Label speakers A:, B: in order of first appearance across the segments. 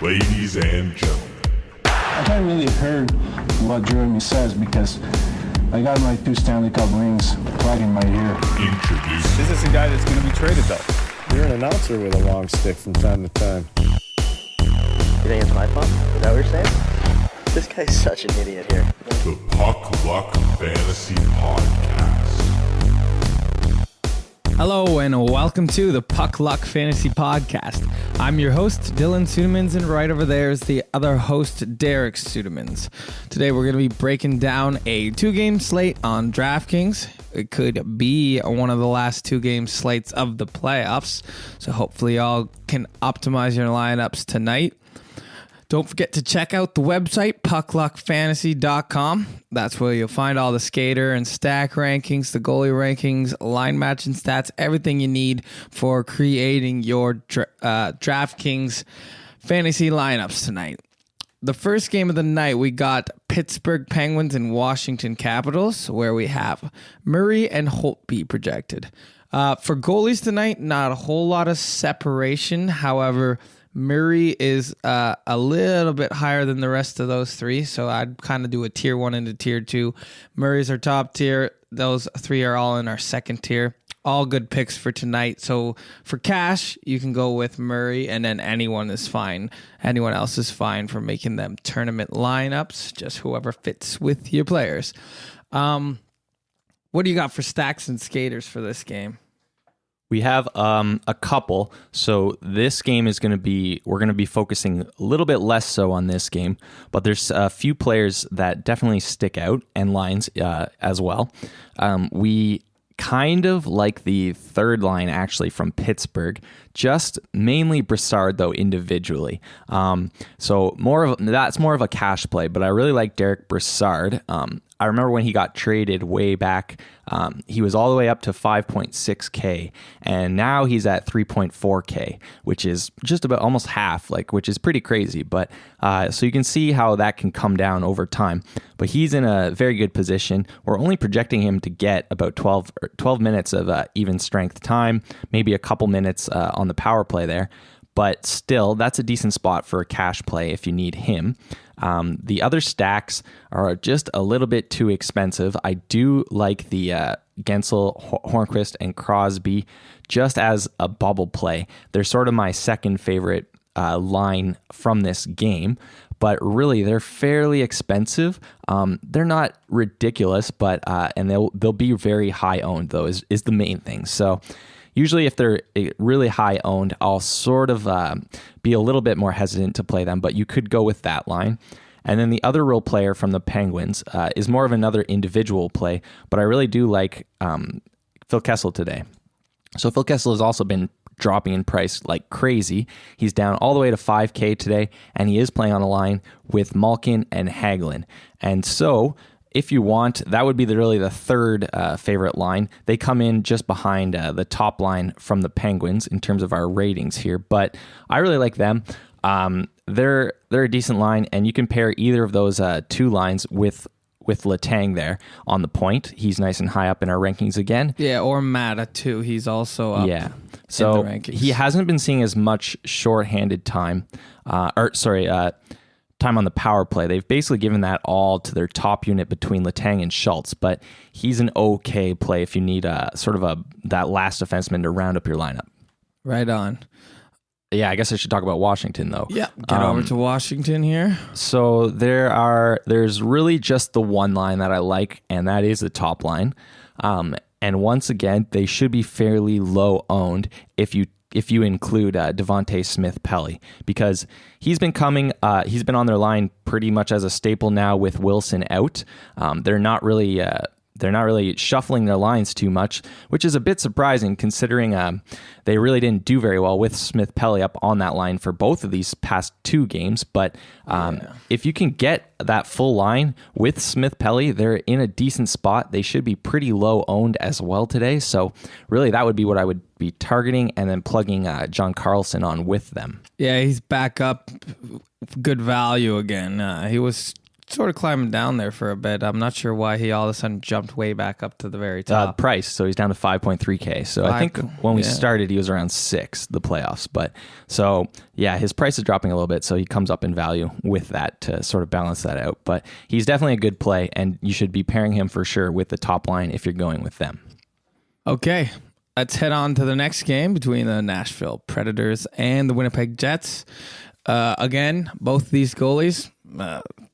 A: Ladies and gentlemen.
B: I haven't really heard what Jeremy says because I got my 2 Stanley Cup rings plugged in my ear.
A: Introduce.
C: This is a guy that's going to be traded, though. You're an announcer with a long stick from time to time.
D: You think it's my fault? Is that what you're saying? This guy's such an idiot here.
A: The Puck Luck Fantasy Podcast.
E: Hello and welcome to the Puck Luck Fantasy Podcast. I'm your host, Dylan Sudemans, and right over there is the other host, Derek Sudemans. Today we're going to be breaking down a 2-game slate on DraftKings. It could be one of the last 2-game slates of the playoffs, so hopefully y'all can optimize your lineups tonight. Don't forget to check out the website, puckluckfantasy.com. That's where you'll find all the skater and stack rankings, the goalie rankings, line matching stats, everything you need for creating your DraftKings fantasy lineups tonight. The first game of the night, we got Pittsburgh Penguins and Washington Capitals, where we have Murray and Holtby projected. For goalies tonight, not a whole lot of separation. However, Murray is a little bit higher than the rest of those three, so I'd kind of do a tier 1 into tier 2. Murray's our top tier. Those three are all in our second tier. All good picks for tonight. So for cash, you can go with Murray, and then anyone is fine. Anyone else is fine for making them tournament lineups, just whoever fits with your players. What do you got for stacks and skaters for this game?
F: We have a couple. So this game is going to be, we're going to be focusing a little bit less so on this game, but there's a few players that definitely stick out and lines as well. We kind of like the third line actually from Pittsburgh, just mainly Brassard though individually. So that's more of a cash play, but I really like Derek Brassard. I remember when he got traded way back, he was all the way up to 5.6K, and now he's at 3.4K, which is just about almost half, which is pretty crazy. But so you can see how that can come down over time. But he's in a very good position. We're only projecting him to get about 12 minutes of even strength time, maybe a couple minutes on the power play there. But still, that's a decent spot for a cash play if you need him. The other stacks are just a little bit too expensive. I do like the Kessel, Hornquist, and Crosby just as a bubble play. They're sort of my second favorite line from this game, but really they're fairly expensive. They're not ridiculous, but and they'll be very high owned though is the main thing. So usually if they're really high owned, I'll sort of be a little bit more hesitant to play them, but you could go with that line. And then the other role player from the Penguins is more of another individual play, but I really do like Phil Kessel today. So Phil Kessel has also been dropping in price like crazy. He's down all the way to 5K today, and he is playing on a line with Malkin and Hagelin. And so if you want, that would be really the third favorite line. They come in just behind the top line from the Penguins in terms of our ratings here, but I really like them. They're a decent line, and you can pair either of those two lines with Letang there on the point. He's nice and high up in our rankings again.
E: Yeah, or Mata too. He's also up.
F: Yeah, so
E: in the rankings. He
F: hasn't been seeing as much shorthanded time. Time on the power play. They've basically given that all to their top unit between Letang and Schultz, but he's an okay play if you need that last defenseman to round up your lineup.
E: Right on.
F: Yeah, I guess I should talk about Washington though.
E: Yeah, get over to Washington here.
F: So there's really just the one line that I like, and that is the top line. And once again, they should be fairly low owned if you include Devontae Smith-Pelly, because he's been on their line pretty much as a staple now with Wilson out. They're not really shuffling their lines too much, which is a bit surprising considering they really didn't do very well with Smith-Pelly up on that line for both of these past 2 games. But if you can get that full line with Smith-Pelly, they're in a decent spot. They should be pretty low owned as well today. So really that would be what I would be targeting, and then plugging John Carlson on with them.
E: Yeah, he's back up. Good value again. He was sort of climbing down there for a bit. I'm not sure why he all of a sudden jumped way back up to the very top.
F: Price, so he's down to 5.3K. So I think when we started, he was around 6, the playoffs. But so, yeah, his price is dropping a little bit, so he comes up in value with that to sort of balance that out. But he's definitely a good play, and you should be pairing him for sure with the top line if you're going with them.
E: Okay, let's head on to the next game between the Nashville Predators and the Winnipeg Jets. Again, both these goalies,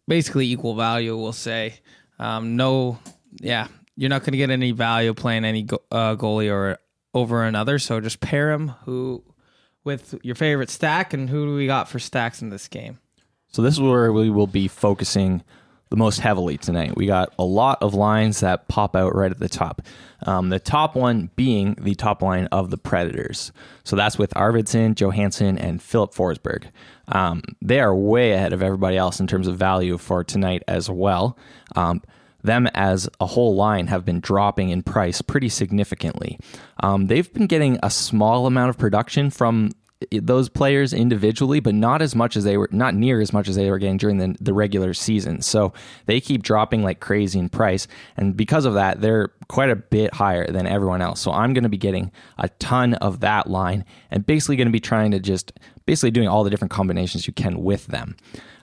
E: basically equal value, we'll say. You're not going to get any value playing any goalie or over another. So just pair them with your favorite stack. And who do we got for stacks in this game?
F: So this is where we will be focusing the most heavily tonight. We got a lot of lines that pop out right at the top. The top one being the top line of the Predators. So that's with Arvidsson, Johansson, and Philip Forsberg. They are way ahead of everybody else in terms of value for tonight as well. Them as a whole line have been dropping in price pretty significantly. They've been getting a small amount of production from those players individually, but not near as much as they were getting during the regular season. So they keep dropping like crazy in price. And because of that, they're quite a bit higher than everyone else. So I'm going to be getting a ton of that line and basically going to be trying to basically doing all the different combinations you can with them.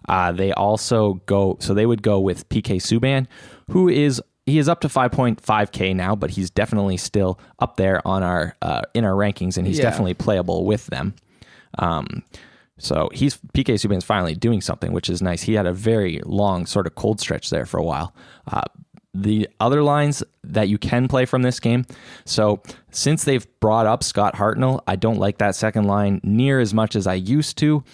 F: They would go with PK Subban, he is up to 5.5K now, but he's definitely still up there on our in our rankings, and he's definitely playable with them. So PK Subban's finally doing something, which is nice. He had a very long sort of cold stretch there for a while. The other lines that you can play from this game. So since they've brought up Scott Hartnell, I don't like that second line near as much as I used to.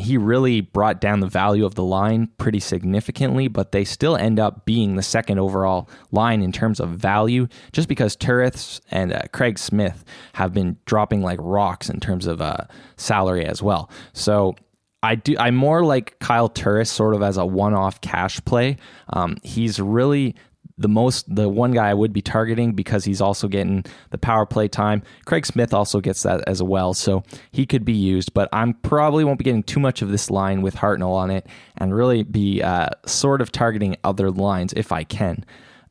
F: He really brought down the value of the line pretty significantly, but they still end up being the second overall line in terms of value, just because Turris and Craig Smith have been dropping like rocks in terms of salary as well. So I more like Kyle Turris sort of as a one-off cash play. He's really the one guy I would be targeting because he's also getting the power play time. Craig Smith also gets that as well, so he could be used, but I'm probably won't be getting too much of this line with Hartnell on it and really be sort of targeting other lines if I can.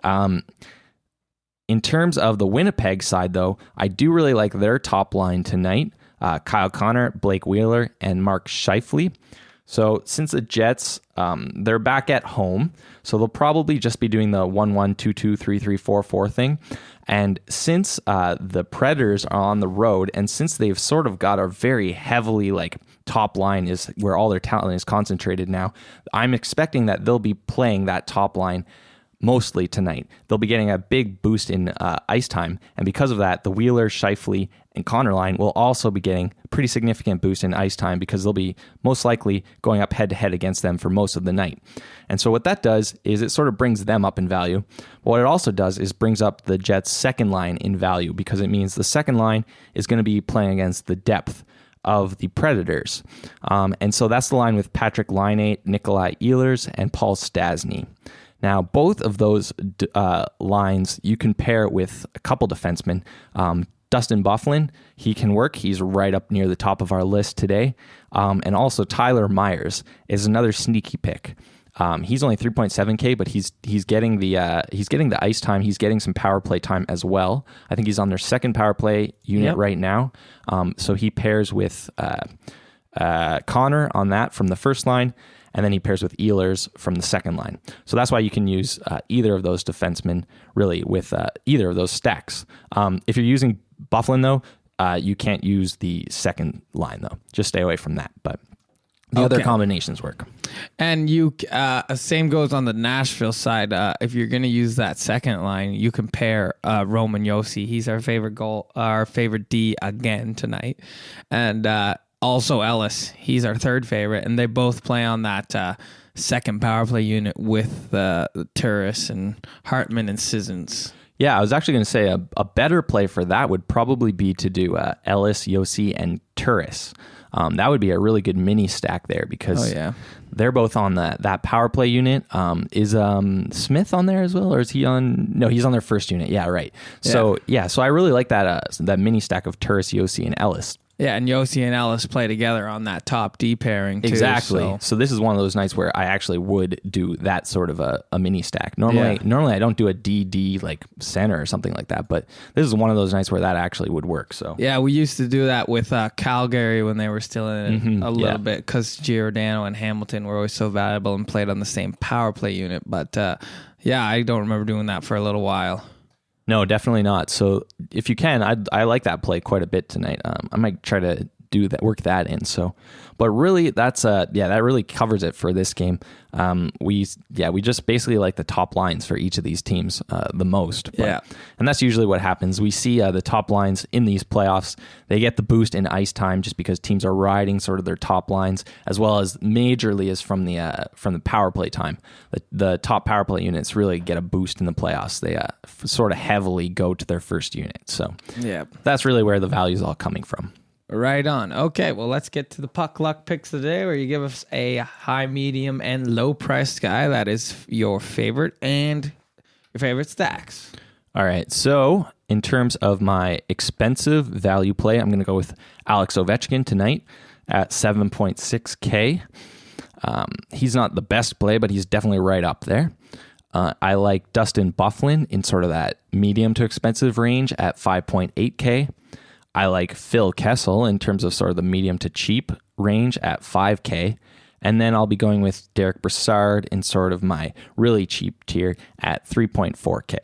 F: In terms of the Winnipeg side, though, I do really like their top line tonight. Kyle Connor, Blake Wheeler, and Mark Scheifele. So since the Jets, they're back at home, so they'll probably just be doing the 1-1, 2-2, 3-3, 4-4 thing. And since the Predators are on the road, and since they've sort of got a very heavily top line is where all their talent is concentrated now, I'm expecting that they'll be playing that top line mostly tonight. They'll be getting a big boost in ice time, and because of that, the Wheeler, Scheifele, and Connor line will also be getting a pretty significant boost in ice time because they'll be most likely going up head-to-head against them for most of the night. And so what that does is it sort of brings them up in value. What it also does is brings up the Jets' second line in value because it means the second line is going to be playing against the depth of the Predators. And so that's the line with Patrick Laine, Nikolai Ehlers, and Paul Stastny. Now, both of those lines, you can pair with a couple defensemen. Dustin Byfuglien, he can work. He's right up near the top of our list today. And also Tyler Myers is another sneaky pick. He's only 3.7K, but he's getting the ice time. He's getting some power play time as well. I think he's on their second power play unit right now. So he pairs with Connor on that from the first line, and then he pairs with Ehlers from the second line. So that's why you can use either of those defensemen really with either of those stacks. If you're using Byfuglien, though, you can't use the second line, though. Just stay away from that. But the other combinations work. And
E: you same goes on the Nashville side. If you're going to use that second line, you can pair Roman Josi. He's our favorite D again tonight. And also Ellis. He's our third favorite. And they both play on that second power play unit with Turris and Hartman and Sissons.
F: Yeah, I was actually going to say a better play for that would probably be to do Ellis, Josi, and Turris. That would be a really good mini stack there because they're both on that power play unit. Is Smith on there as well, or is he on? No, he's on their first unit. Yeah, right. So so I really like that mini stack of Turris, Josi, and Ellis.
E: Yeah, and Yossi and Ellis play together on that top D pairing too.
F: Exactly. So this is one of those nights where I actually would do that sort of a mini stack. Normally I don't do a DD like center or something like that, but this is one of those nights where that actually would work. So
E: yeah, we used to do that with Calgary when they were still in it a little bit because Giordano and Hamilton were always so valuable and played on the same power play unit. But yeah, I don't remember doing that for a little while.
F: No, definitely not. So if you can, I like that play quite a bit tonight. I might try to do that, work that in. So, but really, that's that really covers it for this game. We just basically like the top lines for each of these teams the most. And that's usually what happens. We see the top lines in these playoffs. They get the boost in ice time just because teams are riding sort of their top lines, as well as majorly as from the power play time. The top power play units really get a boost in the playoffs. They sort of heavily go to their first unit. So that's really where the value is all coming from.
E: Right on. Okay, well, let's get to the puck luck picks of the day, where you give us a high, medium, and low priced guy that is your favorite and your favorite stacks.
F: All right. So in terms of my expensive value play, I'm going to go with Alex Ovechkin tonight at 7.6K. He's not the best play, but he's definitely right up there. I like Dustin Byfuglien in sort of that medium to expensive range at 5.8K. I like Phil Kessel in terms of sort of the medium to cheap range at 5K. And then I'll be going with Derek Brassard in sort of my really cheap tier at 3.4K.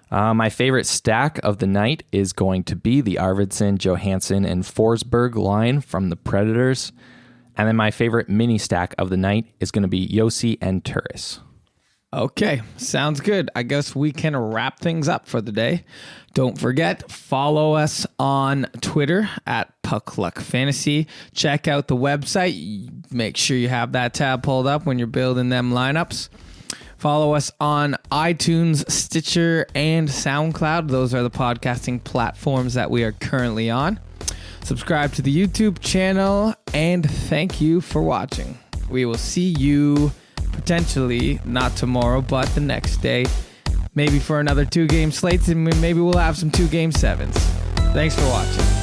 F: My favorite stack of the night is going to be the Arvidsson, Johansson, and Forsberg line from the Predators. And then my favorite mini stack of the night is going to be Yossi and Turris.
E: Okay, sounds good. I guess we can wrap things up for the day. Don't forget, follow us on Twitter at PuckLuckFantasy. Check out the website. Make sure you have that tab pulled up when you're building them lineups. Follow us on iTunes, Stitcher, and SoundCloud. Those are the podcasting platforms that we are currently on. Subscribe to the YouTube channel, and thank you for watching. We will see you potentially not tomorrow, but the next day, maybe for another 2-game slates, and maybe we'll have some 2-game 7s. Thanks for watching.